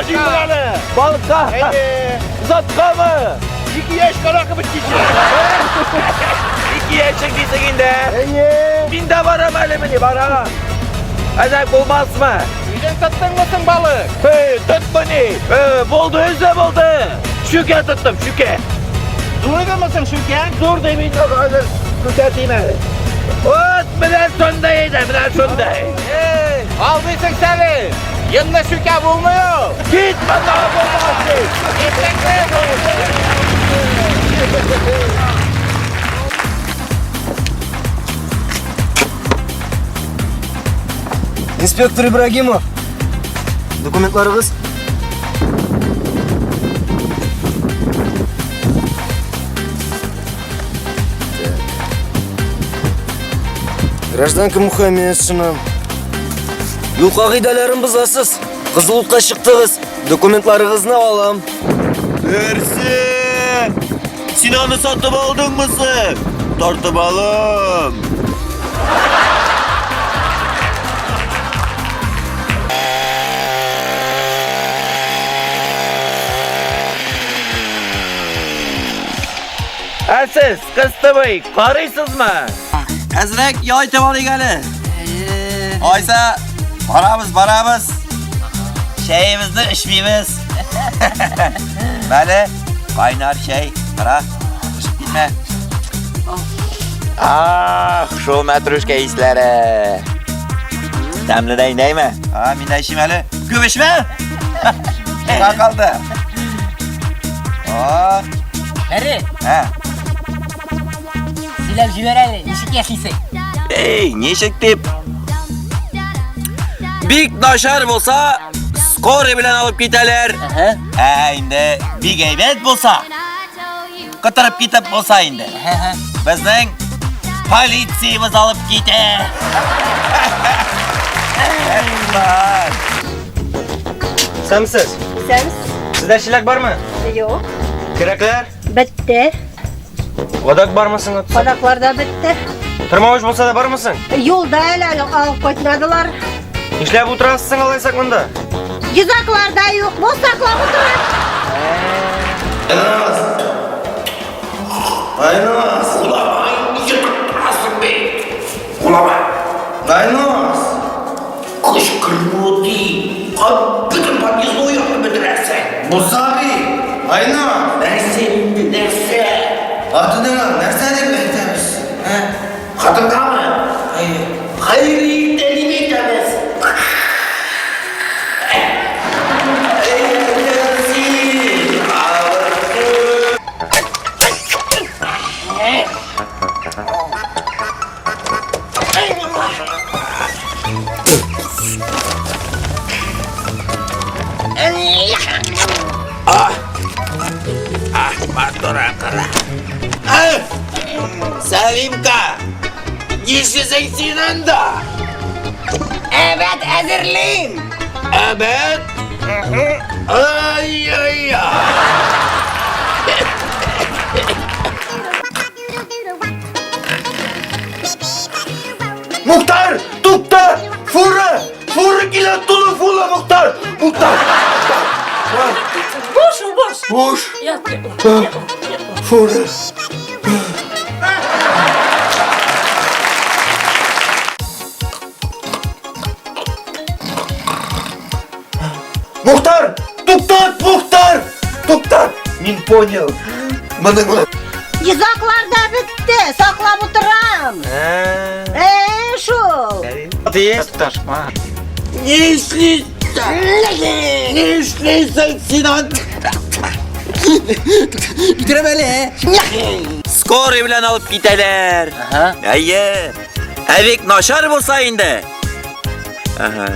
Acıyım buranı. Balıkka. Zatka mı? 2 yaş kalakı bitkisi. 2 yaşın gittiğinde. Binde var ama elemini var ha. Acayip olmaz mı? Yüzden tuttun musun balık? Hey, tut beni. Buldu, özlem oldu. Şüke tuttum, şüke. Duygu musun Şüken? Dur demin de hazır. Şüketeyim hadi. Ot, bilen sondaydı, bilen sonday. Aldıysın seni. Yanında Şüken bulmuyor. Git bana bulmasın. İnspektör İbrahimov. Dokumentlarınız. Гражданка Muhammedsina. Yol kaidalarını buzasız. Kızılut'a çıktınız. Dokumentlarınızı alalım. Ersin! Sinan'ı satıp aldın mısın? Tartıp alım. Siz kıstımı karıysız mı? Ezrek yay temali geli. Oysa paramız. Şeyimizni içmeyimiz. Böyle kaynar şey para. Işık bilme. Ah şu metruşka hisleri. Temli değil mi? Ha minneşim hele. Güveşme. Şuna kaldı. Oh. Harry, He. sizler jüvereli, nişik yaşayısın. Hey neşik tip. Big naşar olsa skor bilen alıp giderler. He indi bir geybet bulsa. Kıtırıp gitip bulsa indi. Bizden politsiyimiz alıp gider. Sen misiniz? Sen Sizde şilek var mı? yok. Kürekler? Bitti. Odak var mısın? Kodaklar da bitti. Tırmamış olsa da var mısın? Yolda el alıp koytmadılar. İşler bu transısın alaysak bunda. Cizaklar da yok. Bozsaklar oturur. Aynos! Ulan niye tutmasın be? Ulan Aynos! Kışkırtma değil. Bütün patyası o yaptı bitirirsen. Musabi! Aynos! Nersin? Nerse? Adı ne lan? Nerse de behtemiz? Hatırda mı? Hayır. Hayır, deli behtemiz. Pardon Ankara. Selimka. Gizlisin Sinan'da. Evet, hazırlayın. Evet. Ay ay ay. Muhtar! Tuktar! Fırı! Fırı kilo dolu fırla Muhtar! Muhtar! Boş. Boş! Yat. Fırı! Muhtar! Tuktar! Muhtar! Tuktar! Не понял. Bana Cizaklar da bitti. Saklam oturam. Şu. Ne işliysen Sinan? Bitiremeli. Skor bilen alıp giderler. Hayır. Evik naşar bulsa indi. Aha.